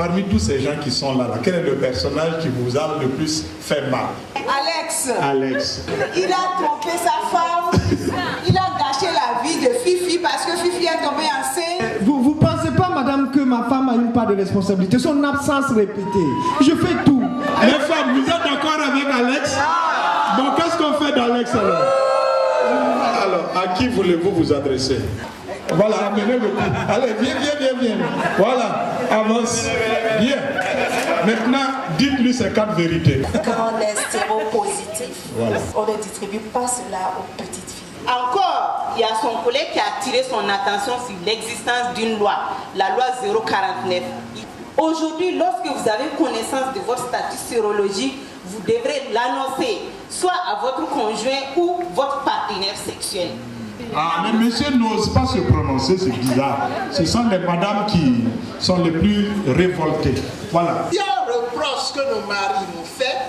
Parmi tous ces gens qui sont là, quel est le personnage qui vous a le plus fait mal? Alex. Il a trompé sa femme. Il a gâché la vie de Fifi parce que Fifi est tombée enceinte. Vous pensez pas, madame, que ma femme a une part de responsabilité? Son absence répétée. Je fais tout. Les femmes, vous êtes d'accord avec Alex? Bon, qu'est-ce qu'on fait d'Alex alors? Alors, à qui voulez-vous vous adresser? Voilà, amenez le coup. Allez, viens. Voilà, avance. Bien. Maintenant, dites-lui ces 4 vérités. Quand on est séropositif, voilà. On ne distribue pas cela aux petites filles. Encore, il y a son collègue qui a attiré son attention sur l'existence d'une loi, la loi 049. Aujourd'hui, lorsque vous avez connaissance de votre statut sérologique, vous devrez l'annoncer soit à votre conjoint ou votre partenaire sexuel. Ah, mais monsieur n'ose pas se prononcer, c'est bizarre. Ce sont les madames qui sont les plus révoltées. Voilà. Il y a un reproche que nos maris nous font,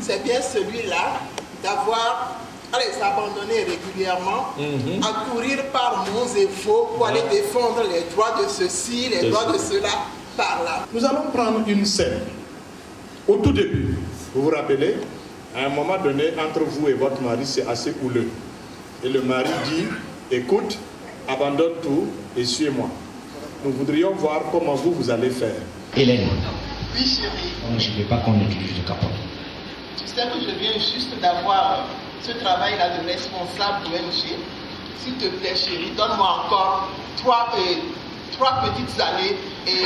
c'est bien celui-là d'avoir s'abandonner régulièrement, à courir par monts et faux pour aller défendre les droits de ceci, les droits de cela, par là. Nous allons prendre une scène. Au tout début, vous vous rappelez, à un moment donné, entre vous et votre mari, c'est assez houleux. Et le mari dit, écoute, abandonne tout et suis-moi. Nous voudrions voir comment vous allez faire. Hélène. Oui, chérie. Je ne veux pas qu'on utilise de capote. Tu sais que je viens juste d'avoir ce travail-là de responsable d'ONG. S'il te plaît, chérie, donne-moi encore 3 petites années et...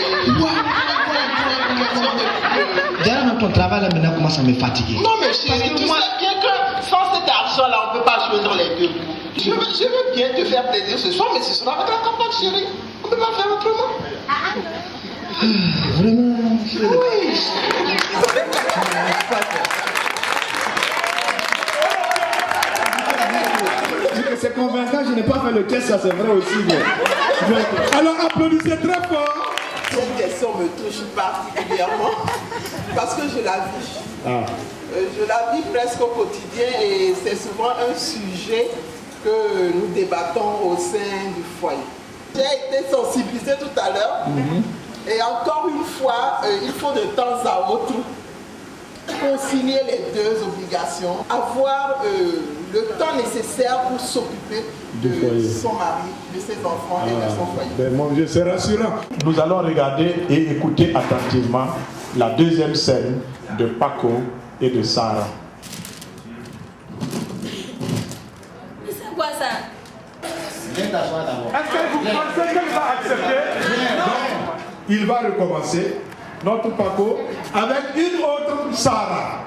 Déjà, dans ton travail, là, maintenant, commence à me fatiguer. Non, mais chérie, tu sais bien que sans cet argent-là, on ne peut pas joindre les deux bouts. Je veux bien te faire plaisir ce soir, mais ce sera avec la campagne, chérie. On ne peut pas faire autrement. Vraiment? Oui. C'est convaincant, je n'ai pas fait le test, ça c'est vrai aussi. Mais... Alors applaudissez très fort. Cette question me touche particulièrement parce que je la vis. Je la vis presque au quotidien et c'est souvent un sujet que nous débattons au sein du foyer. J'ai été sensibilisée tout à l'heure et encore une fois, il faut de temps à autre concilier les deux obligations, avoir le temps nécessaire pour s'occuper de son mari, de ses enfants et de son foyer. Ben mon Dieu, c'est rassurant. Nous allons regarder et écouter attentivement la deuxième scène de Paco et de Sarah. Mais c'est quoi ça? Viens t'asseoir d'abord. Est-ce que vous pensez qu'elle va accepter? Non. Il va recommencer, notre Paco, avec une autre Sarah.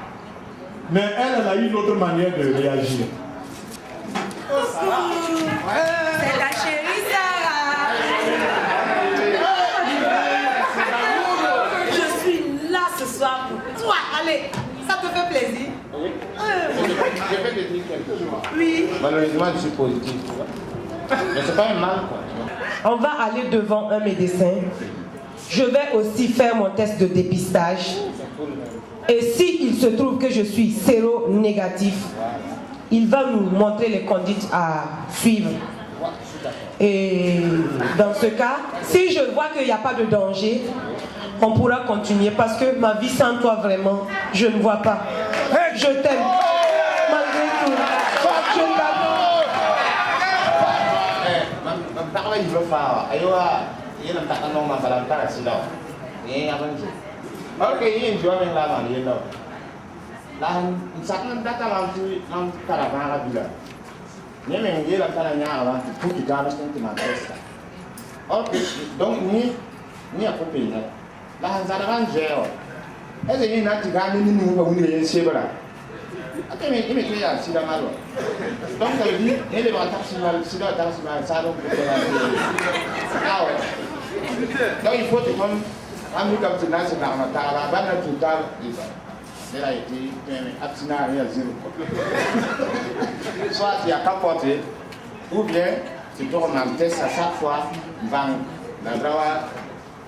Mais elle a une autre manière de réagir. C'est la chérie Sarah. Je suis là ce soir pour toi. Allez, ça te fait plaisir? Oui. Je vais te dire quelque chose. Oui. Malheureusement, je suis positif. Tu vois. Mais c'est pas un mal, quoi. On va aller devant un médecin. Je vais aussi faire mon test de dépistage. Et s'il se trouve que je suis séro-négatif, il va nous montrer les conduites à suivre. Et dans ce cas, si je vois qu'il n'y a pas de danger, on pourra continuer parce que ma vie sans toi, vraiment, je ne vois pas. Je t'aime. Malgré tout. Je t'adore. Travail il veut faire. Il y a un tas de noms à faire la sida. Il y a un peu. Ok, il y a un jour avec la main. Là, il s'attend à un caravane à Bila. Il y a un gars qui a un pour qui garde son ma testa. Ok, donc ni à couper. Là, il a un gel. Est-ce qu'il y a un petit gars qui nous a une chèvre? Ok, mais il met la sida mal. Donc, ça veut dire qu'il est dans la sida, ça donc donc il faut que comme comme tu n'as pas la banane totale, elle a été abstinent à zéro. Soit tu as capoté, ou bien tu tournes en test à chaque fois, d'abord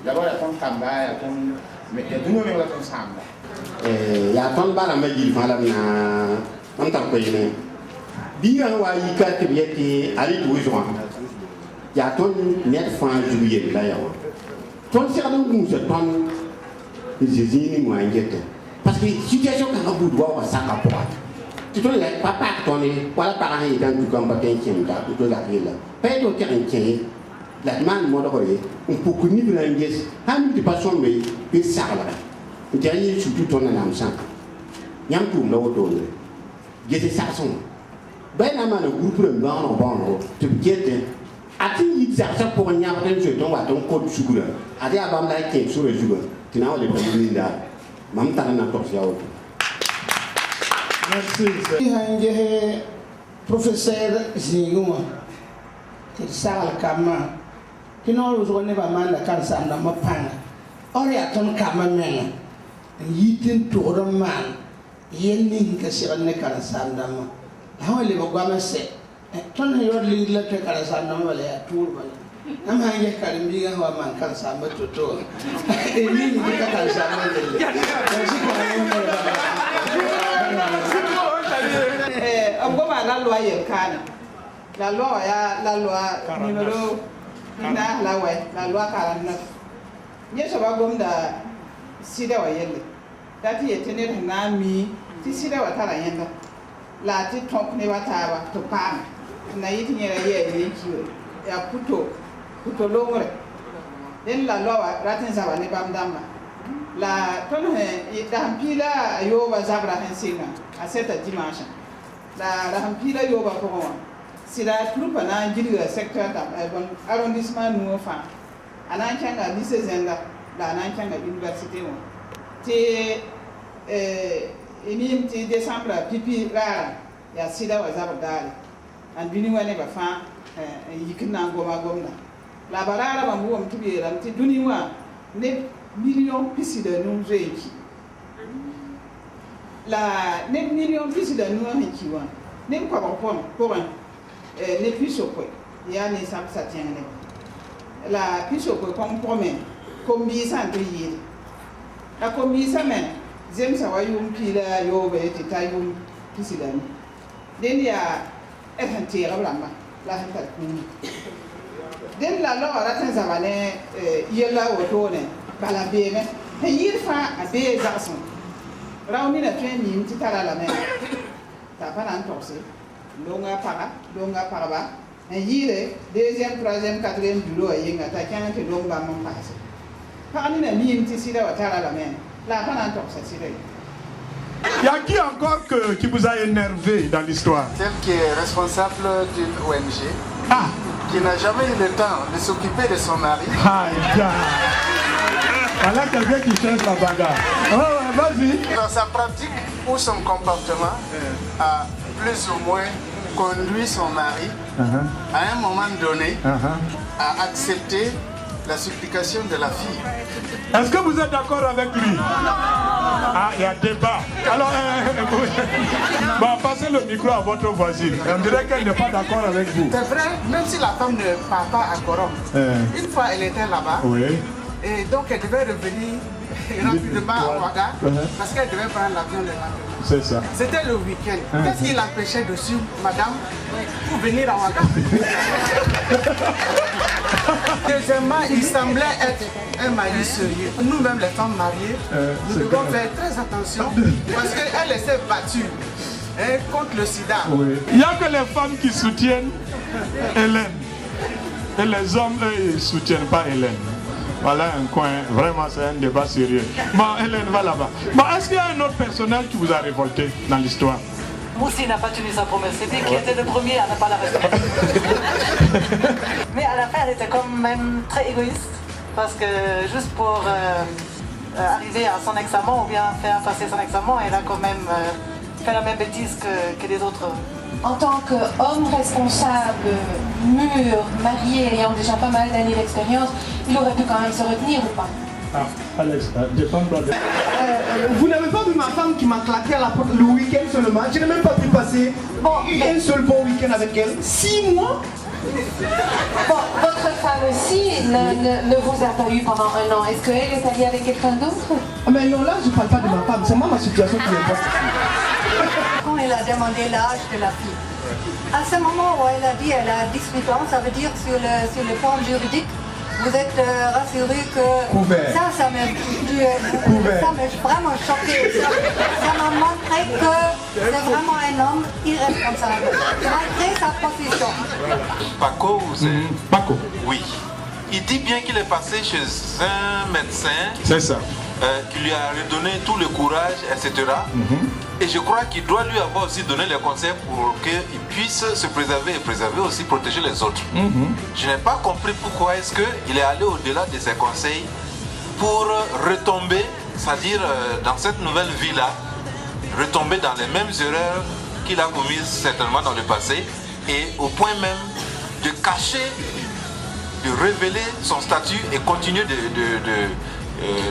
il y a ton travail, mais il y a tout le monde qui est ensemble. Il y a ton bar à me dire, madame, on t'a payé. Bien, il y a quelques billets à l'épouse. Il y a ton net fin juillet d'ailleurs. Ton cerveau, c'est ton zizini mo angete parce que situation ka bu do wa saka po tu to la papa to ni wala para han dan du gamba ten kem da to la hela pe to ter en ken la man mo do re un peu kuni bi nges han di passion me bi sala njaye surtout ton na namsan nyam tum lo to le gete sason ben na man groupe le ban to gete ati yi za sa pour nya ba ten ton wa ton code sugura ati abam la ken sur le sugura tina wale ba ni da mam ta na to ya o Merci. Hange professeur Zinguma til sal kama kino zo ne ba man da kan sam na mapanga ori aton kama men yitin to do man yenni ka siran ne kan sam da ma hawle ba gwa se ton yor li la te kan sam na wala ya tur ba am hange karim bi ga wa man kan sam to to e ni ni ka kan sam na le Angoma la loi Yerkana. La loi numéro la loi 49. Nye shaba gomda sida wa yelle. Dati yetenir na mi ti sida wa tara yenda. La ti tonk ne watawa to pam. Na yiti nyera ye kiyo. Ya puto longre. Den la loi ratin saba ne bamdamba. La ton he dampila yoba zabra hensinga a cette dimanche. La rampila yoba pour si la troupe na jiri secteur da arrondissement nous fa ananchanga lycée zenda la ananchanga université mo te emim te décembre pipi rara ya sida wa zabra dali an bini wane ba fa yikina gomna la barara ba mu mtubi ram te duniwa ne million pisi de nous réki la ne million pisi de nous réki wa ne kwa ba pour ne puisse quoi ya ne ça tient ne la puisse quoi comme promet comme bisa de la comme bisa men zem sa wa yum pila yo be ti tayum pisi de nous den ya tira blamba la hanta ku den la lo ratin zamane yella otone bala beme he yirfa abe zason rawni na tren mi titara la mer ta pana ntorse longa para ba en yire deuxième troisième quatrième bureau yinga ta kan ke longa mon passe pani na mi titira wa tara la mer la pana ntorse sire. Il y a qui encore qui vous a énervé dans l'histoire? Celle qui est responsable d'une ONG, qui n'a jamais eu le temps de s'occuper de son mari. Voilà quelqu'un qui cherche la bagarre. Vas-y. Dans sa pratique ou son comportement a plus ou moins conduit son mari à un moment donné à accepter la supplication de la fille. Est-ce que vous êtes d'accord avec lui? Ah, il y a débat. Alors, passez le micro à votre voisine. On dirait qu'elle n'est pas d'accord avec vous. C'est vrai, même si la femme ne part pas à Corom, une fois elle était là-bas, et donc elle devait revenir rapidement à Ouaga, parce qu'elle devait prendre l'avion le lendemain. C'est ça. C'était le week-end. Qu'est-ce qui l'empêchait de suivre madame pour venir à Ouaga? Deuxièmement, il semblait être un mari sérieux. Nous-mêmes, les femmes mariées, nous devons faire très attention parce qu'elle s'est battue contre le sida. Il n'y a que les femmes qui soutiennent Hélène. Et les hommes, eux, ils ne soutiennent pas Hélène. Voilà un coin, vraiment c'est un débat sérieux. Bon, Hélène va là-bas. Bon, est-ce qu'il y a un autre personnage qui vous a révolté dans l'histoire? Moussi n'a pas tenu sa promesse, c'était qui était le premier à ne pas la respecter. Mais à la fin, elle était quand même très égoïste, parce que juste pour arriver à son examen ou bien faire passer son examen, elle a quand même fait la même bêtise que les autres. En tant qu'homme responsable, mûr, marié, ayant déjà pas mal d'années d'expérience, il aurait pu quand même se retenir ou pas? Alex, défends-toi. Vous n'avez pas vu ma femme qui m'a claqué à la porte le week-end seulement? Je n'ai même pas pu passer un seul bon week-end avec elle. 6 mois? Bon, votre femme aussi ne vous a pas eu pendant 1 an. Est-ce qu'elle est allée avec quelqu'un d'autre? Mais non, là, je ne parle pas de ma femme. C'est moi ma situation qui m'importe. Quand elle a demandé l'âge de la fille, à ce moment où elle a dit elle a 18 ans, ça veut dire sur le plan juridique, vous êtes rassuré que Couvert. ça m'a vraiment choqué. Ça m'a montré que c'est vraiment un homme irresponsable, malgré sa profession. Paco, c'est... Paco. Oui. Il dit bien qu'il est passé chez un médecin. C'est ça. Qui lui a redonné tout le courage, etc. Et je crois qu'il doit lui avoir aussi donné les conseils pour qu'il puisse se préserver et préserver aussi, protéger les autres. Je n'ai pas compris pourquoi est-ce qu'il est allé au-delà de ses conseils pour retomber, c'est-à-dire dans cette nouvelle vie-là, retomber dans les mêmes erreurs qu'il a commises certainement dans le passé, et au point même de cacher, de révéler son statut et continuer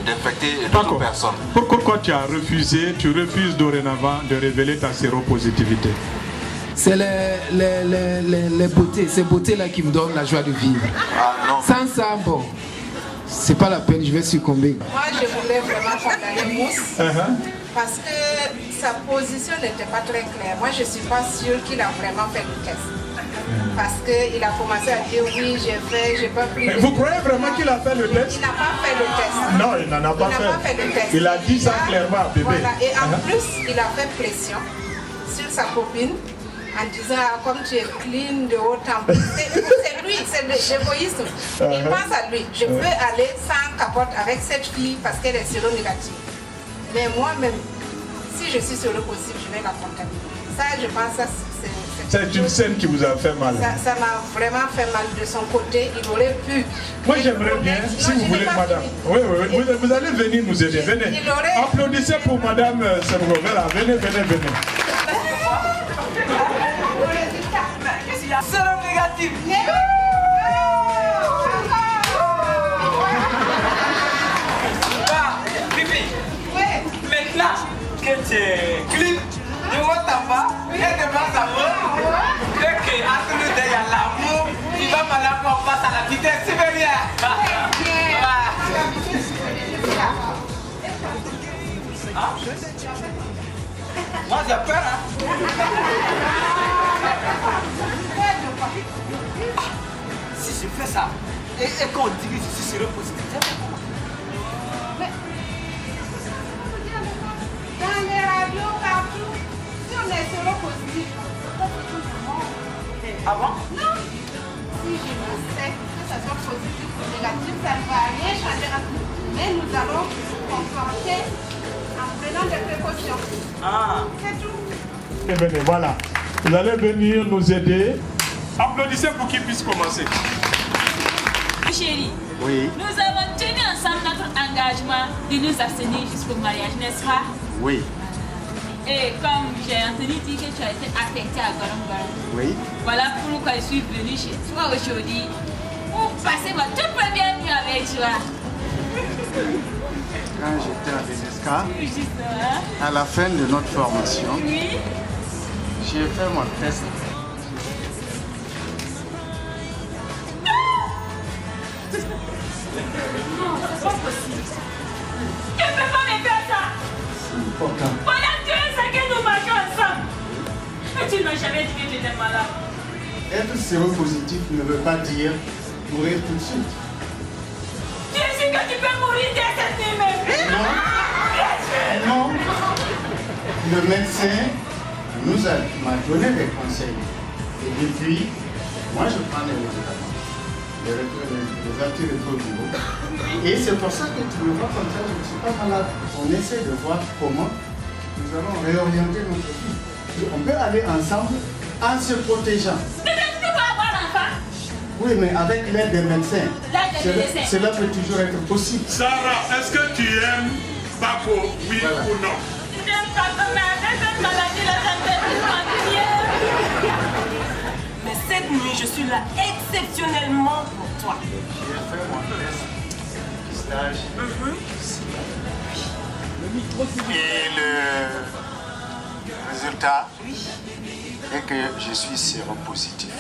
d'infecter d'autres personnes. Pourquoi tu as refusé, tu refuses dorénavant de révéler ta séropositivité? C'est les beautés, ces beautés-là qui me donnent la joie de vivre. Ah, non. Sans ça, bon, c'est pas la peine, je vais succomber. Moi, je voulais vraiment condamner Mousse parce que sa position n'était pas très claire. Moi, je ne suis pas sûre qu'il a vraiment fait le test. Parce qu'il a commencé à dire oui, j'ai pas pris. Mais vous croyez vraiment qu'il a fait le test? Il n'a pas fait le test. Non, il n'en a pas fait. Le test. Il a dit ça clairement à bébé. Voilà. Et en plus, il a fait pression sur sa copine en disant comme tu es clean de haut en bas. C'est lui, c'est l'égoïsme. Il pense à lui. Je peux aller sans capote avec cette fille parce qu'elle est séronégative. Mais moi-même, si je suis séropositive, je vais la contaminer. Ça, je pense que c'est une scène qui vous a fait mal. Ça m'a vraiment fait mal de son côté. Il aurait pu. Moi, j'aimerais bien, si vous voulez, madame. Oui. Vous allez venir nous aider. Venez. Applaudissez pour madame Semrovela. Venez. Séronégatif. Pipi. Maintenant que tu es clean, de haut en bas, et de bas en haut, et qu'à tout le temps il y a l'amour, il va falloir qu'on passe à la vitesse supérieure. Moi j'ai peur, Si je fais ça, et qu'on dit que je suis séropositif, dans les radios, partout, si on est séropositif, ah bon? Non. Si je le sais, que ça soit positif ou négatif, ça ne va rien changer entre nous. Mais nous allons confronter en prenant des précautions. C'est tout. Et venez, voilà. Vous allez venir nous aider. Applaudissez pour qu'il puisse commencer. Chérie, oui. Nous avons tenu ensemble notre engagement de nous abstenir jusqu'au mariage, n'est-ce pas? Oui. Et comme j'ai entendu dire que tu as été affecté à Gorongoron, oui. Voilà pourquoi je suis venue chez toi aujourd'hui pour passer ma toute première nuit avec toi. Quand j'étais à Benesca, à la fin de notre formation, j'ai fait mon test. Non, c'est pas possible. Tu ne peux pas me faire ça. Pendant 2 ans que nous marchons ensemble. Et tu n'as jamais dit que tu étais malade. Être séropositif ne veut pas dire mourir tout de suite. Tu es sûr que tu peux mourir dès cette nuit même? Non. Le médecin m'a donné des conseils. Et depuis, moi je prends les médicaments, les antirétroviraux. Et c'est pour ça que tu me vois comme ça, je ne suis pas malade. On essaie de voir comment nous allons réorienter notre vie. On peut aller ensemble en se protégeant. Tu peux avoir l'enfant? Oui, mais avec l'aide des médecins, cela peut toujours être possible. Sarah, est-ce que tu aimes Paco, oui ou non? Je n'aime pas cette maladie, la santé mais cette nuit, je suis là exceptionnellement pour toi. J'ai fait mon test de stage. Et le résultat est que je suis séropositif.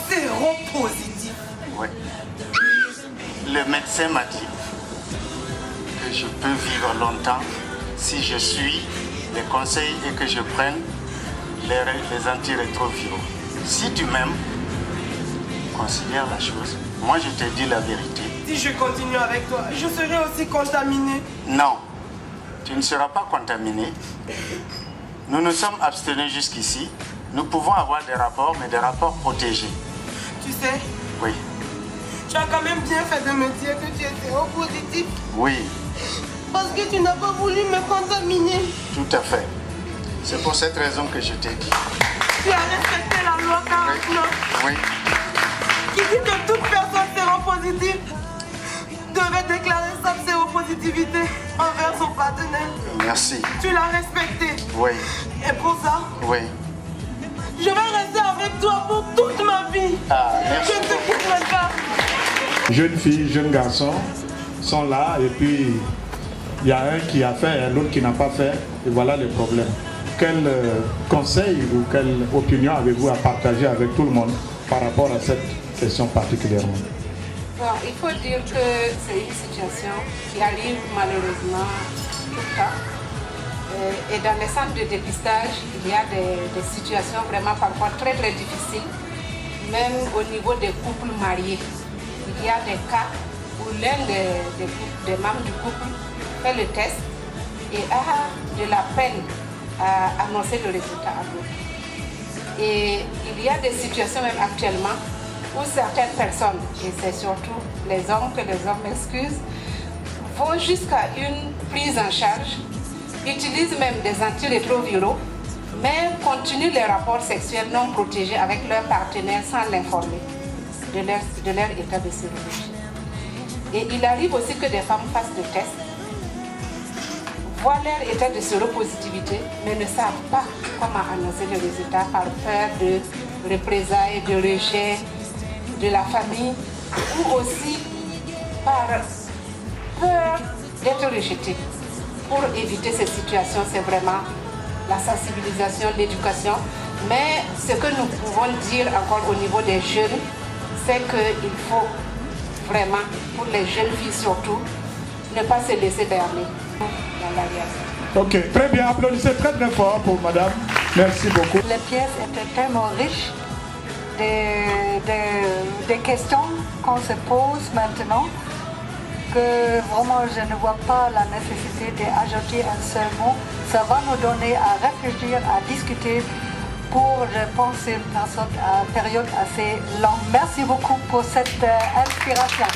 Séropositif? Oui. Le médecin m'a dit que je peux vivre longtemps si je suis les conseils et que je prenne les antirétroviraux. Si tu m'aimes, considère la chose Moi, je te dis la vérité. Si je continue avec toi, je serai aussi contaminée. Non, tu ne seras pas contaminé. Nous nous sommes abstenus jusqu'ici. Nous pouvons avoir des rapports, mais des rapports protégés. Tu sais? Oui. Tu as quand même bien fait de me dire que tu étais séropositif. Oui. Parce que tu n'as pas voulu me contaminer. Tout à fait. C'est pour cette raison que je t'ai dit. Tu as respecté la loi 49. Oui. Qui dit que toute personne séropositive devait déclarer sa séropositivité envers son partenaire. Merci. Tu l'as respecté. Oui. Et pour ça, oui. Je vais rester avec toi pour toute ma vie. Ah, merci. Je ne te quitterai pas. Jeunes filles, jeunes garçons sont là et puis il y a un qui a fait et l'autre qui n'a pas fait et voilà le problème. Quel conseil ou quelle opinion avez-vous à partager avec tout le monde par rapport à cette question particulièrement? Bon, il faut dire que c'est une situation qui arrive malheureusement tout le temps. Et dans les centres de dépistage, il y a des situations vraiment parfois très très difficiles, même au niveau des couples mariés. Il y a des cas où l'un des membres du couple fait le test et a de la peine à annoncer le résultat à l'autre. Et il y a des situations même actuellement où certaines personnes, et c'est surtout les hommes, que les hommes m'excusent, vont jusqu'à une prise en charge, utilisent même des antirétroviraux, mais continuent les rapports sexuels non protégés avec leur partenaire sans l'informer de leur état de sérologie. Et il arrive aussi que des femmes fassent des tests, voient leur état de séropositivité, mais ne savent pas comment annoncer le résultat par peur de représailles, de rejet de la famille, ou aussi par peur d'être rejetée. Pour éviter cette situation, c'est vraiment la sensibilisation, l'éducation. Mais ce que nous pouvons dire encore au niveau des jeunes, c'est qu'il faut vraiment, pour les jeunes filles surtout, ne pas se laisser berner dans la réalité. Ok, très bien, applaudissez très très fort pour madame. Merci beaucoup. Les pièces étaient tellement riches des questions qu'on se pose maintenant que vraiment je ne vois pas la nécessité d'ajouter un seul mot. Ça va nous donner à réfléchir, à discuter pour, je pense, une période assez longue. Merci beaucoup pour cette inspiration.